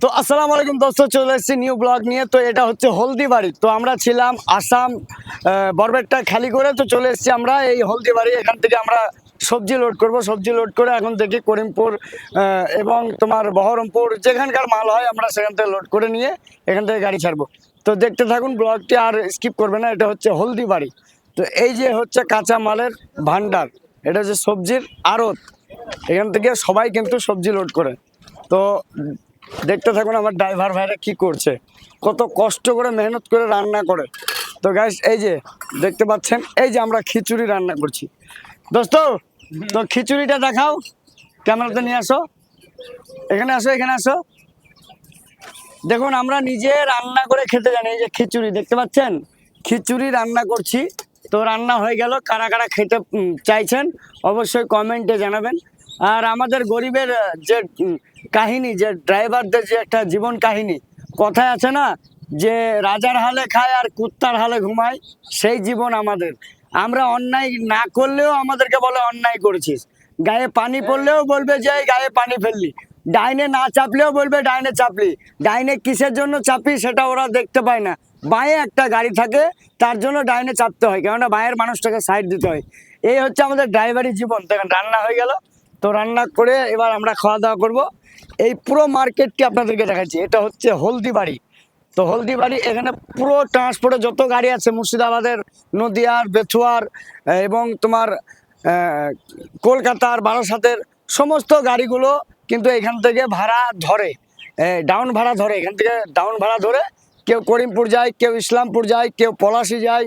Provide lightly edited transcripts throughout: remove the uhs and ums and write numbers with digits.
তো আসসালামু আলাইকুম দোস্ত, চলে এসেছি নিউ ব্লগ নিয়ে। তো এটা হচ্ছে হলদিবাড়ি। তো আমরা ছিলাম আসাম, বরবেটটা খালি করে তো চলে এসেছি আমরা এই হলদিবাড়ি। এখান থেকে আমরা সবজি লোড করব, সবজি লোড করে এখন দেখি করিমপুর এবং তোমার বহরমপুর যেখানকার মাল হয় আমরা সেখান থেকে লোড করে নিয়ে এখান থেকে গাড়ি ছাড়বো। তো দেখতে থাকুন ব্লগটি, আর স্কিপ করবে না। এটা হচ্ছে হলদিবাড়ি। তো এই যে হচ্ছে কাঁচা মালের ভান্ডার, এটা হচ্ছে সবজির আড়ত। এখান থেকে সবাই কিন্তু সবজি লোড করে। তো দেখতে থাকুন আমার ড্রাইভার ভাইরা কি করছে, কত কষ্ট করে মেহনত করে রান্না করে। তো গাইস এই যে দেখতে পাচ্ছেন, এই যে আমরা খিচুড়ি রান্না করছি দোস্ত। তো খিচুড়িটা দেখাও, ক্যামেরাতে নিয়ে আসো, এখানে আসো, এখানে আসো। দেখুন আমরা নিজে রান্না করে খেতে জানি। এই যে খিচুড়ি দেখতে পাচ্ছেন, খিচুড়ি রান্না করছি। তো রান্না হয়ে গেল, কারা কারা খেতে চাইছেন অবশ্যই কমেন্টে জানাবেন। আর আমাদের গরিবের যে কাহিনী, যে ড্রাইভারদের যে একটা জীবন কাহিনী, কথায় আছে না যে রাজার হালে খায় আর কুত্তার হালে ঘুমায়, সেই জীবন আমাদের। আমরা অন্যায় না করলেও আমাদেরকে বলে অন্যায় করেছিস, গায়ে পানি পড়লেও বলবে যে গায়ে পানি ফেললি, ডাইনে না চাপলেও বলবে ডাইনে চাপলি। ডাইনে কিসের জন্য চাপি সেটা ওরা দেখতে পায় না। বাঁয়ে একটা গাড়ি থাকে, তার জন্য ডাইনে চাপতে হয়, কেননা বাঁয়ের মানুষটাকে সাইড দিতে হয়। এই হচ্ছে আমাদের ড্রাইভারি জীবন। দেখেন রান্না হয়ে গেল, তো রান্না করে এবার আমরা খাওয়া দাওয়া করবো। এই পুরো মার্কেটটি আপনাদেরকে দেখাচ্ছি। এটা হচ্ছে হলদিবাড়ি। তো হলদিবাড়ি এখানে পুরো ট্রান্সপোর্টে যত গাড়ি আছে মুর্শিদাবাদের, নদিয়ার, বেথুয়ার এবং তোমার কলকাতার, বারাসাতের সমস্ত গাড়িগুলো কিন্তু এখান থেকে ভাড়া ধরে, ডাউন ভাড়া ধরে। এখান থেকে ডাউন ভাড়া ধরে কেউ করিমপুর যায়, কেউ ইসলামপুর যায়, কেউ পলাশি যায়,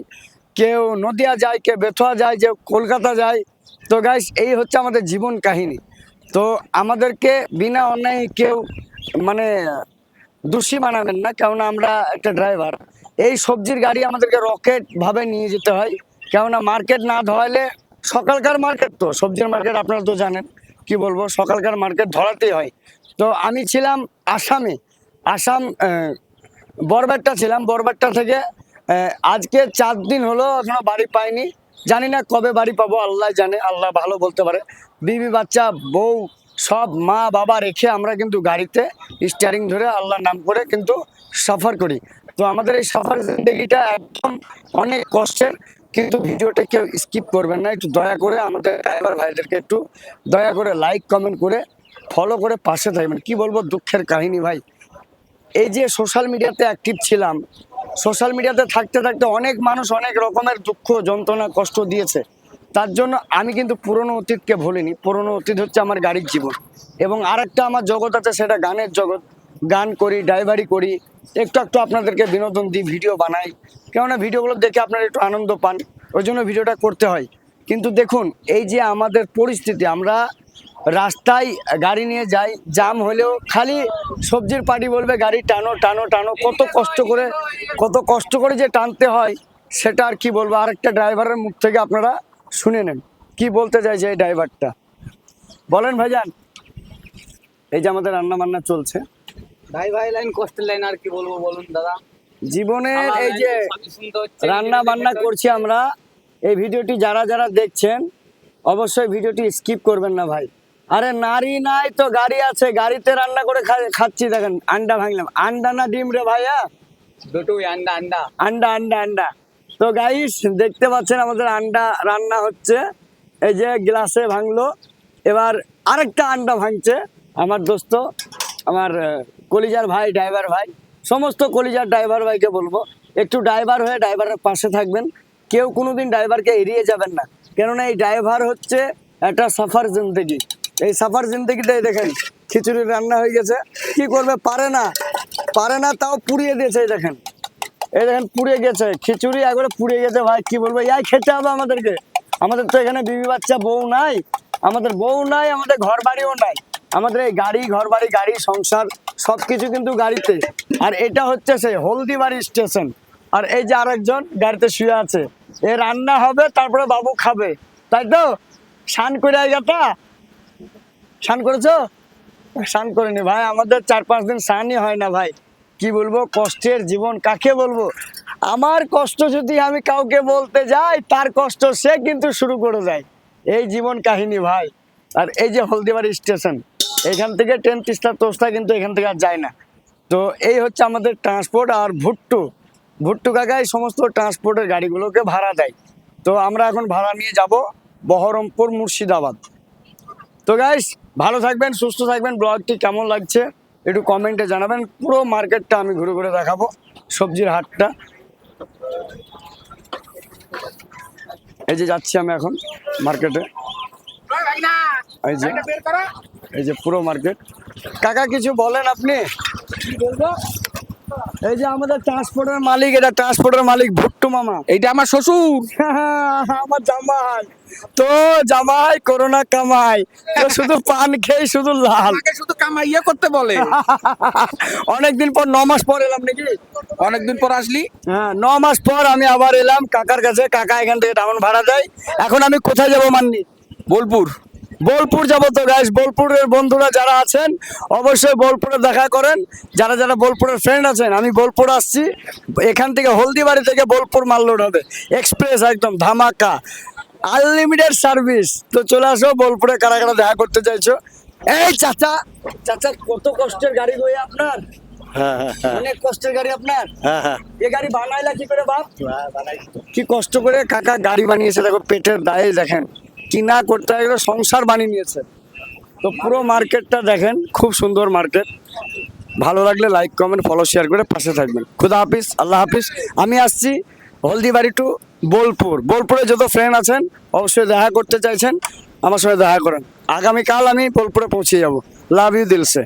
কেউ নদিয়া যায়, কেউ বেথুয়া যায়, কেউ কলকাতা যায়। তো গাইস এই হচ্ছে আমাদের জীবন কাহিনী। তো আমাদেরকে বিনা অন্যায় কেউ মানে দোষী বানাবেন না, কেননা আমরা একটা ড্রাইভার। এই সবজির গাড়ি আমাদেরকে রকেট ভাবে নিয়ে যেতে হয়, কেননা মার্কেট না ধরাইলে, সকালকার মার্কেট তো সবজির মার্কেট আপনারা তো জানেন, কি বলবো, সকালকার মার্কেট ধরাতেই হয়। তো আমি ছিলাম আসামে, আসাম বরবেট্টা ছিলাম। বরবেট্টা থেকে আজকে 4 দিন হলো, এখনো বাড়ি পাইনি। জানি না কবে বাড়ি পাবো, আল্লাহ জানে, আল্লাহ ভালো বলতে পারে। বিবি বাচ্চা বউ সব মা বাবা রেখে আমরা কিন্তু গাড়িতে স্টিয়ারিং ধরে আল্লাহর নাম করে কিন্তু সফর করি। তো আমাদের এই সফর জিন্দগিটা একদম অনেক কষ্টের। কিন্তু ভিডিওটা কেউ স্কিপ করবেন না, একটু দয়া করে আমাদের ড্রাইভার ভাইদেরকে একটু দয়া করে লাইক কমেন্ট করে ফলো করে পাশে থাকবেন। কি বলবো, দুঃখের কাহিনী ভাই। এই যে সোশ্যাল মিডিয়াতে অ্যাক্টিভ ছিলাম, সোশ্যাল মিডিয়াতে থাকতে থাকতে অনেক মানুষ অনেক রকমের দুঃখ যন্ত্রণা কষ্ট দিয়েছে। তার জন্য আমি কিন্তু পুরনো অতীতকে ভুলিনি। পুরনো অতীত হচ্ছে আমার গাড়ির জীবন, এবং আরেকটা আমার জগৎ আছে, সেটা গানের জগৎ। গান করি, ড্রাইভারি করি, একটু একটু আপনাদেরকে বিনোদন দিই, ভিডিও বানাই, কেননা ভিডিওগুলো দেখে আপনারা একটু আনন্দ পান, ওই জন্য ভিডিওটা করতে হয়। কিন্তু দেখুন এই যে আমাদের পরিস্থিতি, আমরা রাস্তায় গাড়ি নিয়ে যাই, জাম হলেও খালি সবজির পার্টি বলবে গাড়ি টানো টানো টানো, কত কষ্ট করে যে টানতে হয় সেটা আর কি বলবো। আরেকটা ড্রাইভারের মুখ থেকে আপনারা শুনে নেন কি বলতে চাইছে এই ড্রাইভারটা। বলেন ভাইজান। এই যে আমাদের রান্না বান্না চলছে, ভাই লাইন কষ্টের লাইন, আর কি বলবো বলুন দাদা। জীবনের আমার এই যে লাইন তো সবই শুনতে হচ্ছে, রান্না ভিডিও বান্না দেখতে করছি আমরা। এই ভিডিওটি যারা যারা দেখছেন অবশ্যই ভিডিওটি স্কিপ করবেন না ভাই। আরে নারী নাই তো গাড়ি আছে, গাড়িতে রান্না করে খাচ্ছি। দেখেন আন্ডা ভাঙলাম, আন্ডা না ডিম রে ভাইয়া, দুটোই আন্ডা আন্ডা। আন্ডা আন্ডা আন্ডা। তো গাইস দেখতে পাচ্ছেন আমাদের আন্ডা রান্না হচ্ছে। এই যে গ্লাসে ভাঙলো, এবার আরেকটা আন্ডা ভাঙছে আমার দোস্ত, আমার কলিজার ভাই, ড্রাইভার ভাই। সমস্ত কলিজার ড্রাইভার ভাইকে বলবো একটু ড্রাইভার হয়ে ড্রাইভারের পাশে থাকবেন। কেউ কোনোদিন ড্রাইভারকে এড়িয়ে যাবেন না, কেননা এই ড্রাইভার হচ্ছে একটা সফর জিন্দগি। এই সফর জিন্দগিটাই দেখেন, খিচুড়ি রান্না হয়ে গেছে, কি করবে, পারে না, পারে না, তাও পুড়িয়ে দিয়েছে। এই দেখেন, এই দেখেন পুড়ে গেছে খিচুড়ি, একবারে পুড়ে গেছে ভাই। কি বলবো, ইয়াই খেতে হবে আমাদেরকে। আমাদের তো এখানে বিবি বাচ্চা বউ নাই, আমাদের বউ নাই, আমাদের ঘর বাড়িও নাই। আমাদের এই গাড়ি, ঘর বাড়ি, গাড়ি সংসার সবকিছু কিন্তু গাড়িতে। আর এটা হচ্ছে সেই হলদিবাড়ি স্টেশন। আর এই যে আরেকজন গাড়িতে শুয়ে আছে, এ রান্না হবে তারপরে বাবু খাবে, তাই তো? স্নান করে গেতা, স্নান করেছো? স্নান করিনি ভাই, আমাদের 4-5 দিন স্নানই হয় না ভাই। কি বলবো, কষ্টের জীবন কাকে বলবো। আমার কষ্ট যদি আমি কাউকে বলতে যাই, তার কষ্ট সে কিন্তু শুরু করে যায়। এই জীবন কাহিনী ভাই। আর এই যে হলদিবাড়ি স্টেশন, এখান থেকে ট্রেন তিস্তা তোস্তা কিন্তু এখান থেকে আর যায় না। তো এই হচ্ছে আমাদের ট্রান্সপোর্ট। আর ভুট্টু ভুট্টু কাকা এই সমস্ত ট্রান্সপোর্টের গাড়িগুলোকে ভাড়া দেয়। তো আমরা এখন ভাড়া নিয়ে যাব বহরমপুর মুর্শিদাবাদ। তো গাইস, ভালো থাকবেন, সুস্থ থাকবেন। ব্লগটি কেমন লাগছে একটু কমেন্টে জানাবেন। পুরো মার্কেটটা আমি ঘুরে ঘুরে দেখাবো, সবজির হাটটা। এই যে যাচ্ছি আমি এখন মার্কেটে, এই যে পুরো মার্কেট। কাকা কিছু বলেন আপনি? এই যে আমাদের ট্রান্সপোর্টের মালিক, এটা ট্রান্সপোর্টের মালিক ভুট্টু মামা। এইটা আমার শ্বশুর। আমার জামাই। তো জামাই করোনা কামাই, তো শুধু পান খেয়ে শুধু লাল। আমাকে শুধু কামাইয়া করতে বলে। অনেকদিন পর 9 মাস পর এলাম নাকি? অনেকদিন পর আসলি। হ্যাঁ, 9 মাস পর আমি আবার এলাম কাকার কাছে। কাকা এখান থেকে ডাউন ভাড়া দেয়। এখন আমি কোথায় যাব মান্নি? বোলপুর। বোলপুর যাবো। তো গাইস, বোলপুরের বন্ধুরা যারা আছেন অবশ্যই বোলপুরে দেখা করেন। যারা যারা বোলপুরের ফ্রেন্ড আছেন, আমি বোলপুর আসছি। এখান থেকে হলদিবাড়ি থেকে বোলপুর মাল লোড হবে, এক্সপ্রেস, একদম ধামাকা, আনলিমিটেড সার্ভিস। তো চলে আসো বোলপুরে। কারা কারা দেখা করতে চাইছো? এই চাচা, চাচা কত কষ্টের গাড়ি বই আপনার, অনেক কষ্টের গাড়ি আপনার। এ গাড়ি বানাইলা কি করে বাপ? কি কষ্ট করে কাকা গাড়ি বানিয়েছে, দেখো পেটের দায়ে দেখেন, কি না করতে হয়, এগুলো সংসার বানিয়ে নিয়েছে। তো পুরো মার্কেটটা দেখেন, খুব সুন্দর মার্কেট। ভালো লাগলে লাইক কমেন্ট ফলো শেয়ার করে পাশে থাকবেন। খুদা হাফিজ, আল্লাহ হাফিজ। আমি আসছি হলদিবাড়ি টু বোলপুর। বোলপুরে যত ফ্রেন্ড আছেন অবশ্যই দেখা করতে চাইছেন আমার সঙ্গে দেখা করেন। আগামীকাল আমি বোলপুরে পৌঁছে যাব। লাভ ইউ দিল সে।